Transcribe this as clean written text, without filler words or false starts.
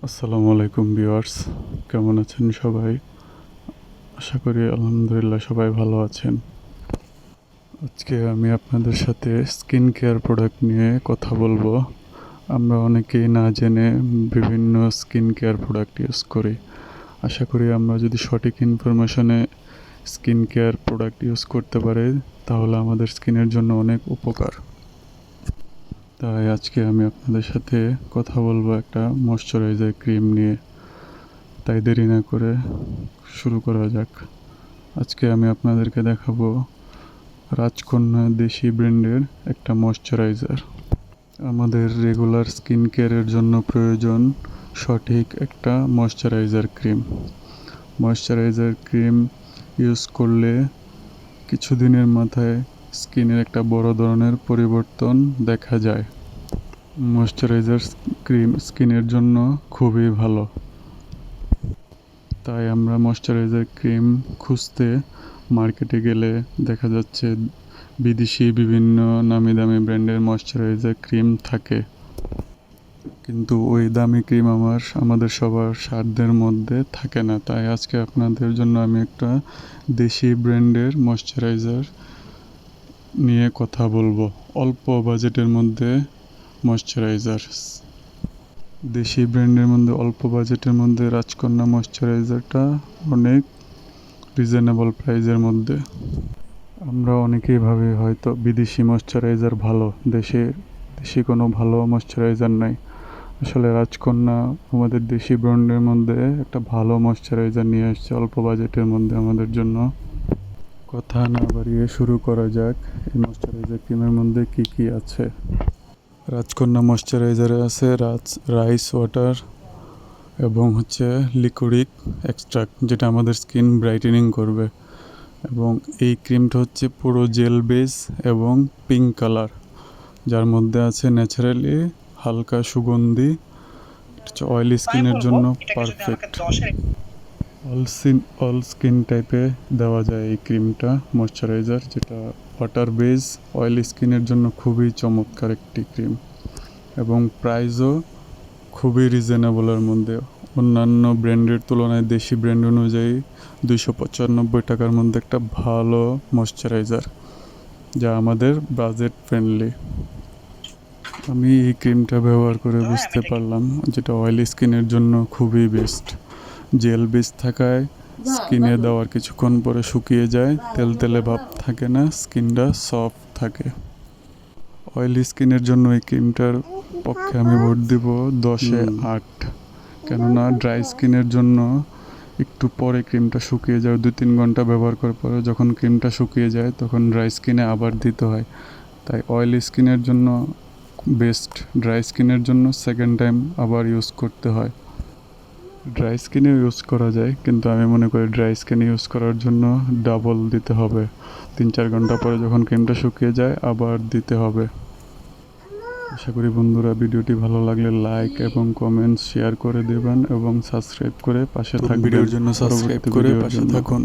আসসালামু আলাইকুম ভিউয়ার্স, কেমন আছেন সবাই? আশা করি আলহামদুলিল্লাহ সবাই ভালো আছেন। আজকে আমি আপনাদের সাথে স্কিন কেয়ার প্রোডাক্ট নিয়ে কথা বলবো। আমরা অনেকেই না জেনে বিভিন্ন স্কিন কেয়ার প্রোডাক্ট ইউজ করি। আশা করি আমরা যদি সঠিক ইনফরমেশনে স্কিন কেয়ার প্রোডাক্ট ইউজ করতে পারি তাহলে আমাদের স্কিনের জন্য অনেক উপকার। তাই আজকে আমি আপনাদের সাথে কথা বলবো একটা ময়শ্চারাইজার ক্রিম নিয়ে। তাই দেরি না করে শুরু করা যাক। আজকে আমি আপনাদেরকে দেখাবো রাজকন্যা দেশি ব্র্যান্ডের একটা ময়শ্চারাইজার। আমাদের রেগুলার স্কিন কেয়ারের জন্য প্রয়োজন সঠিক একটা moisturiser cream. Moisturiser cream use করলে কিছুদিনের মাথায় স্কিনের একটা বড় ধরনের পরিবর্তন দেখা যায়। ময়শ্চারাইজার ক্রিম স্কিনের জন্য খুবই ভালো। তাই আমরা ময়শ্চারাইজার ক্রিম খুঁজতে মার্কেটে গেলে দেখা যাচ্ছে বিদেশি বিভিন্ন নামি দামি ব্র্যান্ডের ময়শ্চারাইজার ক্রিম থাকে, কিন্তু ওই দামি ক্রিম আমাদের সবার সাধ্যের মধ্যে থাকে না। তাই আজকে আপনাদের জন্য আমি একটা দেশি ব্র্যান্ডের ময়শ্চারাইজার নিয়ে কথা বলবো। অল্প বাজেটের মধ্যে ময়শ্চারাইজার, দেশি ব্র্যান্ডের মধ্যে অল্প বাজেটের মধ্যে রাজকন্যা ময়শ্চারাইজারটা অনেক রিজনেবল প্রাইজের মধ্যে। আমরা অনেকেই ভাবি হয়তো বিদেশি ময়শ্চারাইজার ভালো, দেশি কোনো ভালো ময়শ্চারাইজার নাই। আসলে রাজকন্যা আমাদের দেশি ব্র্যান্ডের মধ্যে একটা ভালো ময়শ্চারাইজার নিয়ে আসছে অল্প বাজেটের মধ্যে আমাদের জন্য। কথা না বাড়িয়ে শুরু করা যাক। এই ময়শ্চারাইজার ক্রিমের মধ্যে কি কি আছে। রাজকন্যা ময়শ্চারাইজারে আছে রাইস ওয়াটার এবং লিকুইড এক্সট্রাক্ট, যেটা আমাদের স্কিন ব্রাইটেনিং করবে। এবং এই ক্রিমটা পুরো জেল বেস এবং পিঙ্ক কালার, যার মধ্যে আছে ন্যাচারালি হালকা সুগন্ধি। অয়েলি স্কিনের জন্য পারফেক্ট। অল স্কিন টাইপে দেওয়া যায় এই ক্রিমটা, ময়শ্চারাইজার যেটা ওয়াটার বেস অয়েলি স্কিনের জন্য খুবই চমৎকার একটি ক্রিম। এবং প্রাইসও খুবই রিজনেবলের মধ্যে। অন্যান্য ব্র্যান্ডের তুলনায় দেশি ব্র্যান্ড অনুযায়ী 295 টাকার মধ্যে একটা ভালো ময়শ্চারাইজার, যা আমাদের বাজেট ফ্রেন্ডলি। আমি এই ক্রিমটা ব্যবহার করে বুঝতে পারলাম যেটা অয়েলি স্কিনের জন্য খুবই বেস্ট। জেল বেস থাকায় স্কিনে দেওয়ার কিছুক্ষণ পরে শুকিয়ে যায়, তেলতেলে ভাব থাকে না, স্কিনটা সফট থাকে। অয়েলি স্কিনের জন্য এই ক্রিমটার পক্ষে আমি ভোট দিব 10-এ 8। কেননা ড্রাই স্কিনের জন্য একটু পরে ক্রিমটা শুকিয়ে যায়, 2-3 ঘন্টা ব্যবহার করার পরে যখন ক্রিমটা শুকিয়ে যায় তখন ড্রাই স্কিনে আবার দিতে হয়। তাই অয়েলি স্কিনের জন্য বেস্ট, ড্রাই স্কিনের জন্য সেকেন্ড টাইম আবার ইউজ করতে হয়। ড্রাই স্কিনে ইউজ করা যায়, কিন্তু আমি মনে করি ড্রাই স্কিনে ইউজ করার জন্য ডাবল দিতে হবে। 3-4 ঘন্টা পরে যখন ক্রিমটা শুকিয়ে যায় আবার দিতে হবে। আশা করি বন্ধুরা ভিডিওটি ভালো লাগলে লাইক এবং কমেন্টস শেয়ার করে দেবেন এবং সাবস্ক্রাইব করে পাশে থাকবেন। ভিডিওর জন্য সাবস্ক্রাইব করে পাশে থাকুন।